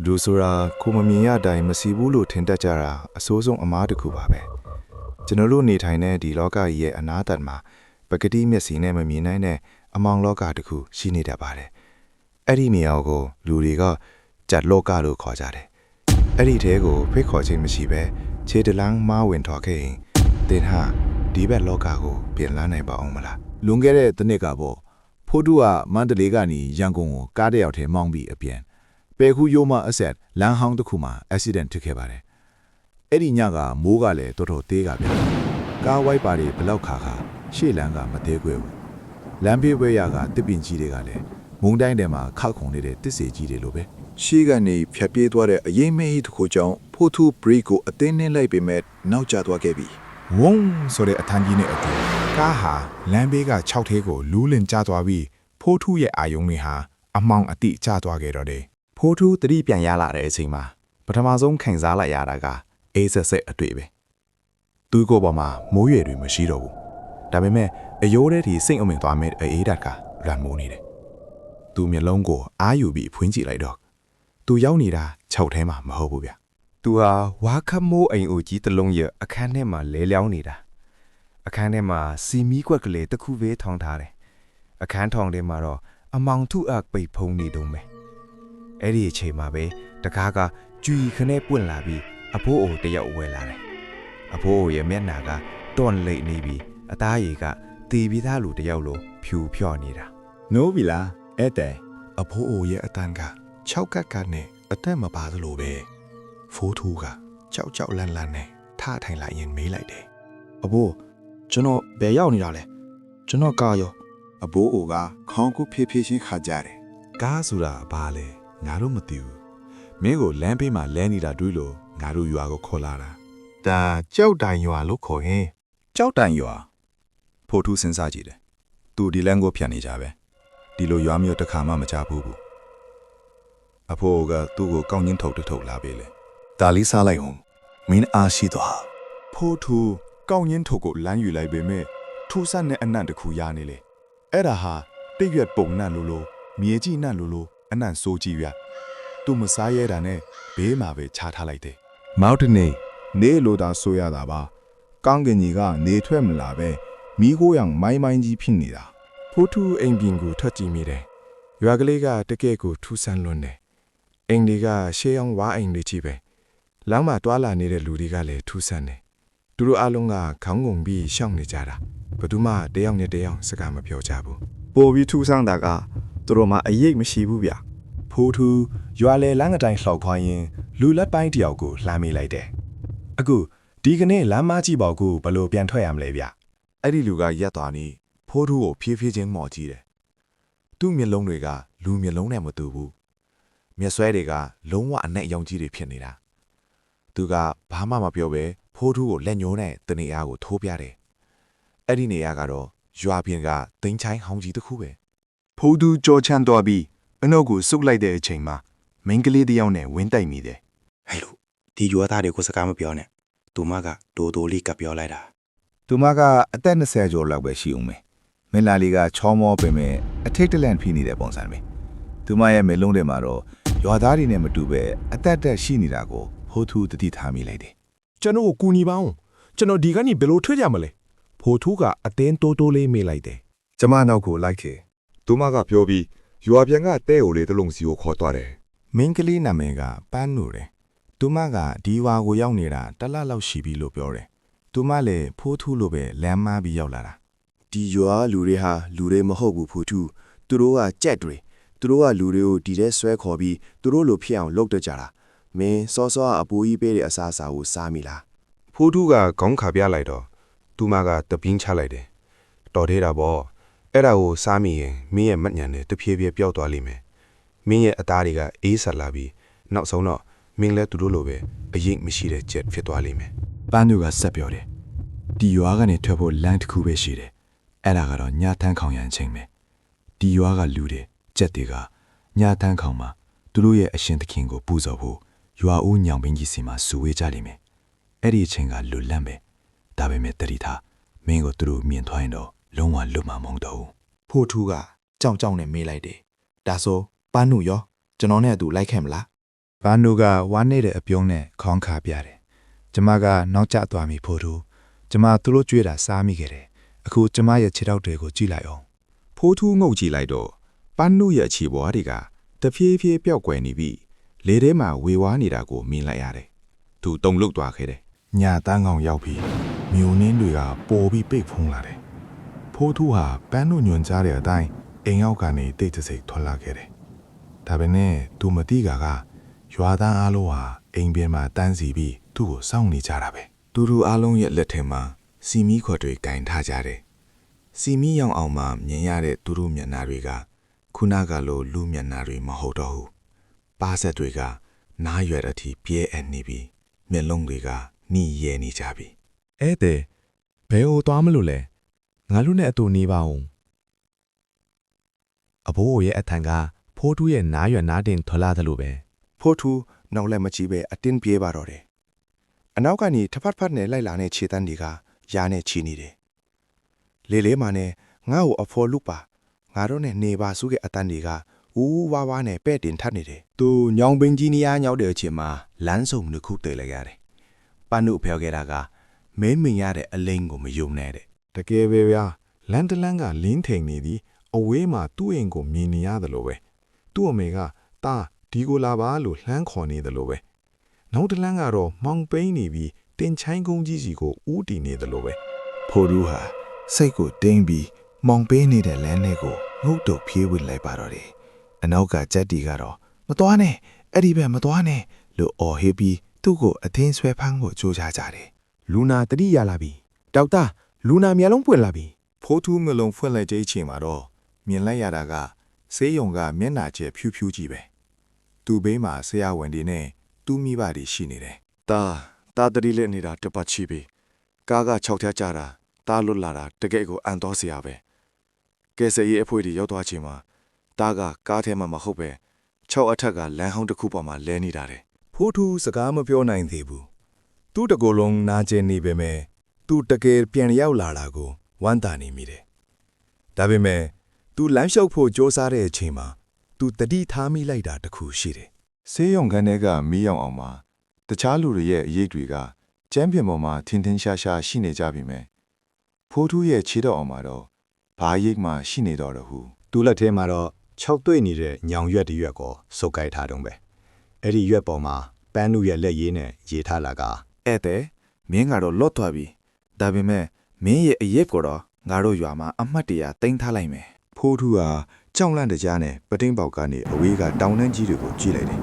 လူဆိုတာကိုမမြင်ရတိုင်းမစီဘူးလို့ထင်တတ်ကြတာအဆိုးဆုံးအမားတစ်ခုပါပဲကျွန်တော်တို့နေထိုင်တဲ့ဒီလောကကြီးရဲ့အနာတတ်မှာပကတိမျက်စိနဲ့မမြင်နိုင်တဲ့အမောင်လောကတစ်ခုရှိနေတတ်ပါတယ်အဲ့ဒီနေရာကိုလူတွေကဂျတ်လောကလို့ခေါ်ကြတယ်အဲ့ဒီတဲကိုဖိတ်ခေါ်ခြင်းမရှိပဲခြေတလန်းမဝင်ထွက်ခဲ့ရင်တင်ဟာဒီဘက်လောကကိုပြင်လာနိုင်ပါအောင်မလားလွန်ခဲ့တဲ့တစ်နှစ်ကပေါ့ဖိုးတူကမန္တလေးကနေရန်ကုန်ကိုကားတစ်ယောက်ထဲမောင်းပြီးအပြန်ပေခုရိုးမအဆက်လမ်းဟောင်းတစ်ခုမှာ accident ဖြစ်ခဲ့ပါတယ်အဲ့ဒီညကမိုးကလည်းတော်တော်သေးကဗျကားဝိုက်ပါတွေဘလောက်ခါရှေ့လမ်းကမသေးခွဲဘူးလမ်းဘေးဘွဲရကတစ်ပင်ကြီးတွေကလည်းမုံတိုင်းထဲမှာခောက်ခုံနေတဲ့တစ်စေကြီးတွေလိုပဲရှေ့ကနေဖြတ်ပြေးသွားတဲ့အရေးမေးတစ်ခုကြောင့်ဖိုးတူဘရိတ်ကိုအတင်းနှင်းလိုက်ပေမဲ့နောက်ကျသွားခဲ့ပြီဝုန်းဆိုတဲ့အထန်းကြီးနဲ့အတူကားဟာလမ်းဘေးက6ထဲကိုလူးလင်ကျသွားပြီးဖိုးထူးရဲ့အာယုံတွေဟာအမောင်အတိကျသွားခဲ့တော့တယ်ဖိုးထူးတတိပြန်ရလာတဲ့အချိန်မှာပထမဆုံးခံစားလိုက်ရတာကအေးဆက်ဆက်အတွေ့ပဲသူ့ကိုယ်ပေါ်မှာမိုးရွယ်တွေမရှိတော့ဘူးဒါပေမဲ့အယိုးထဲထိစိတ်အမိန်သွားမဲ့အေးဓာတ်ကလွန်မိုးနေတယ်သူမျက်လုံးကိုအာယူပြီးဖွင့်ကြည့်လိုက်တော့သူရောက်နေတာ6ထဲမှာမဟုတ်ဘူးဗျသူဟာဝါခမိုးအိမ်အိုကြီးတစ်လုံးရဲ့အခန်းထဲမှာလဲလျောင်းနေတာအခန်းထဲမှာစီမီကွက်ကလေးတစ်ခုပဲထောင်ထားတယ်အခန်းထောင်ထဲမှာတော့အမောင်ထုအပ်ပိတ်ဖုံးနေတုံးပဲအဲ့ဒီအချိန်မှာပဲတကားကကြွီခနဲ့ပွင့်လာပြီးအဖိုးအိုတယောက်ဝယ်လာတယ်အဖိုးအိုရဲ့မျက်နှာကတွန့်လိမ့်နေပြီးအသားရည်ကတီးပြီးသားလူတယောက်လိုဖြူဖြော့နေတာနိုးပြီလားအဲ့တဲ့အဖိုးအိုရဲ့အတန်းက6ကတ်ကနဲ့အသက်မပါသလိုပဲဖိုးထူးကကြောက်လန့်နဲ့ထထိုင်လိုက်ရင်မေးလိုက်တယ်အဘိုးကျွန်တော်ဘယ်ရောက်နေတာလဲကျွန်တော်ကားရောအဘိုးအိုကခေါင်းကိုဖေးဖေးချင်းခါကြတယ်ကားဆိုတာဘာလဲငါတို့မသိဘူးမင်းကိုလမ်းဘေးမှာလဲနေတာတွေ့လို့ငါတို့ရွာကိုခေါ်လာတာဒါကြောက်တိုင်ရွာလို့ခေါ်ရင်ကြောက်တိုင်ရွာဖိုးထူးစဉ်းစားကြည့်တယ်သူဒီလမ်းကိုဖြတ်နေကြပဲဒီလိုရွာမျိုးတစ်ခါမှမချဘူးအဖိုးကသူ့ကိုကောင်းချင်းထုတ်လာပေးလေဒါလေးစားလိုက်အောင်မင်းအားရှိသွားဖိုးထူးကောင်းချင်းထုတ်ကိုလမ်းယူလိုက်ပေမဲ့ထူးဆန်းတဲ့အနံ့တစ်ခုရနေလေအဲ့ဒါဟာတိတ်ရွက်ပုံနံ့လိုမြေကြီးနံ့လိုအနံ့စိုးကြီးရသူမစားရဲတာနဲ့ဘေးမှာပဲချထားလိုက်တယ်မောက်တနေလိုတာဆိုရတာပါကောင်းကင်ကြီးကနေထွက်မလာပဲမိခိုးရောင်မိုင်းကြီးဖြစ်နေတာဖိုးထူးအိမ်ပြင်ကိုထွက်ကြည့်မိတယ်ရွာကလေးကတကယ့်ကိုထူးဆန်းလွန်းတယ်အိမ်တွေကရှေးအောင်ဝါအိမ်တွေကြီးပဲလမ်းမှာတွာလာနေတဲ့လူတွေကလည်းထူးဆန်းတယ်သူတို့အလုံးကခေါင်းငုံပြီးရှောင်နေကြတာဘယ်သူမှတယောက်နဲ့တယောက်စကားမပြောကြဘူးပို့ပြီးထူးဆန်းတာကသူတို့မှအရေးမရှိဘူးဗျဖိုးထူးရွာလေလမ်းအတိုင်းလှောက်ခွာရင်လူလက်ပိုင်းတယောက်ကိုလှမ်းမိလိုက်တယ်အခုဒီကနေ့လမ်းမကြီးပေါ်ကိုဘလို့ပြန်ထွက်ရမလဲဗျအဲ့ဒီလူကရက်သွားနေဖိုးထူးကိုဖြည်းဖြည်းချင်းမော်ကြည့်တယ်သူ့မျက်လုံးတွေကလူမျက်လုံးနဲ့မတူဘူးမျက်စွဲတွေကလုံးဝအနက်ရောင်ကြီးတွေဖြစ်နေတာသူကဘာမှမပြောဘဲဖိုးထူးကိုလက်ညှိုးနဲ့တနေအားကိုထိုးပြတယ်အဲ့ဒီနေရာကတော့ရွာပြင်ကသိန်းချိုင်းဟောင်းကြီးတစ်ခုပဲဖိုးထူးကြောချမ်းသွားပြီးအနှုတ်ကိုစုပ်လိုက်တဲ့အချိန်မှာမိန်းကလေးတစ်ယောက်နဲ့ဝင်းတိုက်မိတယ်ဟဲ့လို့ဒီရွာသားတွေကိုစကားမပြောနဲ့သူမကဒိုဒိုလေးကပြောလိုက်တာသူမကအသက်20ကျော်လောက်ပဲရှိဦးမယ်မင်းလာလေးကချောမောပင်မဲ့အထိတ်တလန့်ဖိနေတဲ့ပုံစံပဲသူမရဲ့မျက်လုံးထဲမှာတော့ရွာသားတွေနဲ့မတူပဲအသက်တက်ရှိနေတာကိုဖိုးထူးတတိထားမိလိုက်တယ်ကျွန်တော်ကိုကူညီပါအောင်ကျွန်တော်ဒီကနေဘယ်လိုထွက်ကြမလဲဖိုးထူးကအတင်းတိုးလေးမေးလိုက်တယ်ကျမနောက်ကိုလိုက်ခဲ့သူမကပြောပြီးရွာပြန်ကတဲအိုလေးတစ်လုံးစီကိုခေါ်သွားတယ်မင်းကလေးနာမည်ကပန်းနူတယ်သူမကဒီရွာကိုရောက်နေတာတလလောက်ရှိပြီလို့ပြောတယ်သူမလည်းဖိုးထူးလိုပဲလမ်းမပြီးရောက်လာတာဒီရွာလူတွေဟာလူတွေမဟုတ်ဘူးဖိုးထူးသူတို့ကကြက်တွေသူတို့ကလူတွေကိုဒီထဲဆွဲခေါ်ပြီးသူတို့လိုဖြစ်အောင်လုပ်တတ်ကြတာမင်းစောစောအပူကြီးပေးတဲ့အစားအစာကိုစားမိလားဖိုးထူးကခေါင်းခါပြလိုက်တော့သူမကတပင်းချလိုက်တယ်တော်သေးတာပေါ့အဲ့ဒါကိုစားမိရင်မင်းရဲ့မညံနဲ့တဖြည်းဖြည်းပျောက်သွားလိမ့်မယ်မင်းရဲ့အသားတွေကအေးဆက်လာပြီးနောက်ဆုံးတော့မင်းလည်းသူတို့လိုပဲအရင်မရှိတဲ့ကြက်ဖြစ်သွားလိမ့်မယ်ပန်းသူကဆက်ပြောတယ်ဒီရွာကနေထွက်ဖို့လမ်းတစ်ခုပဲရှိတယ်အဲ့ဒါကတော့ညထန်းခေါင်ရန်ချင်းပဲဒီရွာကလူတွေကြက်တွေကညထန်းခေါင်မှာသူတို့ရဲ့အရှင်သခင်ကိုပူဇော်ဖို့ရွာဦးညောင်ပင်းကြီးစီမှာစုဝေးကြလိမ့်မယ်အဲ့ဒီအချိန်ကလွတ်လန့်ပဲဒါပေမဲ့တတိထားမင်းကိုသူတို့မြင်သွားရင်တော့လုံးဝလွတ်မှာမဟုတ်တော့ဘူးဖိုးထူးကကြောင်နဲ့မေးလိုက်တယ်ဒါဆိုပန်းနုရောကျွန်တော်နဲ့အတူလိုက်ခဲ့မလား ဘာနုကဝါနေတဲ့အပြုံးနဲ့ခေါင်းခါပြတယ်ကျမကနောက်ကျသွားမိဖို့သူကျမသူတို့ကြွေးတာစားမိခဲ့တယ်အခုကျမရဲ့ခြေထောက်တွေကိုကြည့်လိုက်အောင် ဖိုးထူးငုတ်ကြည့်လိုက်တော့ပန်းနုရဲ့ခြေပွားတွေကတဖြည်းဖြည်းပျောက်ကွယ်နေပြီးလေထဲမှာဝေဝါးနေတာကိုမြင်လိုက်ရတယ်သူတုန်လှုပ်သွားခဲ့တယ် ညာတန်းကောင်ရောက်ပြီးမြို့နှင်းတွေကပေါ်ပြီးပိတ်ဖုံးလာတယ်ဖိုးထူးဟာပန်းတို့ညွန်ကြားတဲ့အတိုင်းအိမ်ရောက်ကနေတိတ်တဆိတ်ထွက်လာခဲ့တယ်ဒါပေမဲ့သူမတိကရွာသားအားလုံးဟာအိမ်ပြင်မှာတန်းစီပြီးသူ့ကိုစောင့်နေကြတာပဲ သူတို့အားလုံးရဲ့လက်ထဲမှာစီမီခွက်တွေကင်ထားကြတယ်စီမီရောင်အောင်မှမြင်ရတဲ့သူတို့မျက်နှာတွေကခုနကလိုလူမျက်နှာတွေမဟုတ်တော့ဘူးပါဆက်တွေကနားရွယ်အထိပြဲအပ်နေပြီးမျက်လုံးတွေကနှီးရဲနေကြပြီ ဧည့်သည်ဘယ်ဟိုသွားမလို့လဲငါတို့နဲ့အတူနေပါဦးအဘိုးရဲ့အထံကဖိုးထူးရဲ့နားရွယ်နားတင်ထွက်လာတယ်လို့ပဲ ဖိုးထူးနောက်လည်းမကြည့်ပဲအတင်းပြေးပါတော့တယ်အနောက်ကနေထဖတ်ဖတ်နဲ့လိုက်လာတဲ့ခြေတန်းတွေကရားနဲ့ချီနေတယ်လေလေးမှနဲ့ငါ့ကိုအဖော်လူပါငါတို့နဲ့နေပါစုရဲ့အတန်းတွေကဦးဝါဝါနဲ့ပဲ့တင်ထပ်နေတယ် သူညောင်ပင်ကြီးနီးယားရောက်တဲ့အချိန်မှာလမ်းစုံတစ်ခုတည်လိုက်ရတယ်ပန်းနုဖျောက်ခဲ့တာကမင်းမင်ရတဲ့အလိန်ကိုမယုံနဲ့တဲ့ တကယ်ပဲဗျာလန်တလန်ကလင်းထိန်နေသည်အဝေးမှာသူ့အိမ်ကိုမြင်နေရတယ်လို့ပဲသူ့အမေကတာဒီကိုလာပါလို့လှမ်းခေါ်နေတယ်လို့ပဲနောက်တလန်ကတော့မောင်ပိန်းနေပြီးတင်ချိုင်းကုန်းကြီးစီကိုဦးတည်နေတယ်လို့ပဲ ဖိုရူဟာစိတ်ကိုတင်းပြီးမောင်ပေးနေတဲ့လမ်းထဲကိုငုတ်တုတ်ဖြေးဝင်လိုက်ပါတော့တယ်အနောက်ကကြက်တီကတော့မသွားနဲ့အဲ့ဒီဘက်မသွားနဲ့လို့အော်ဟစ်ပြီးသူ့ကိုအသင်းဆွဲဖမ်းဖို့ကြိုးစားကြတယ် လူနာတတိရလာပြီဒေါက်တာလူနာမျက်လုံးပွင့်လာပြီ ဖိုးထူးမျိုးလုံးဖွင့်လိုက်တဲ့အချိန်မှာတော့မြင်လိုက်ရတာကဆေးရုံကမျက်နှာကျဲဖြူးဖြူးကြီးပဲသူ့ဘေးမှာဆရာဝန်တွေနဲ့သူ့မိဘတွေရှိနေတယ် တာတတိလက်နေတာတပတ်ချီပြီကားက6ထက်ကြတာတာလွတ်လာတာတကယ်ကိုအန်တော်စရာပဲကဲဆယ်ရေးအဖွဲတွေရောက်သွားချိန်မှာတာကကားထဲမှာမဟုတ်ပဲ6အထက်ကလမ်းဟောင်းတစ်ခုပေါ်မှာလဲနေတာတယ် ဖိုးထူးစကားမပြောနိုင်သေးဘူးသူ့တကိုယ်လုံးနာကျင်နေပေမဲ့သူတကယ်ပြန်ရောက်လာတာကိုဝမ်းသာနေမိတယ်ဒါပေမဲ့သူလမ်းလျှောက်ဖို့ကြိုးစားတဲ့အချိန်မှာသူတတိထားမိလိုက်တာတခုရှိတယ် ဆေးရုံခန်းထဲကမီးရောင်အောင်မှာတခြားလူတွေရဲ့အရေးတွေကကျမ်းပြင်ပေါ်မှာထင်းထင်းရှားရှားရှိနေကြပြီမယ်ဖိုးထူးရဲ့ခြေတော်အောင်မှာတော့ဘာရိတ်မှရှိနေတော့ဘူး သူ့လက်ထဲမှာတော့6တွေ့နေတဲ့ညောင်ရွက်တစ်ရွက်ကိုစုပ်ကိုက်ထားတုံးပဲအဲ့ဒီရွက်ပေါ်မှာပန်းနုရဲ့လက်ရည်နဲ့ရေးထားလာက ဧည့်သည်မင်းကတော့လော့သွားပြီဒါပေမဲ့မင်းရဲ့အရေးကိုတော့ငါတို့ရွာမှာအမှတ်တရတင်ထားလိုက်မယ် ဖိုးထူးဟာကြောင်လန့်တကြားနဲ့ပတင်းပေါက်ကနေအဝေးကတောင်တန်းကြီးတွေကိုကြည့်လိုက်တယ်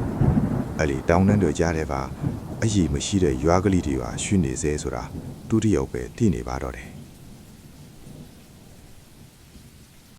အဲ့ဒီတောင်တန်းတွေကြားထဲပါအည်မရှိတဲ့ရွာကလေးတွေဟာရှိနေစေဆိုတာသူတယောက်ပဲသိနေပါတော့တယ်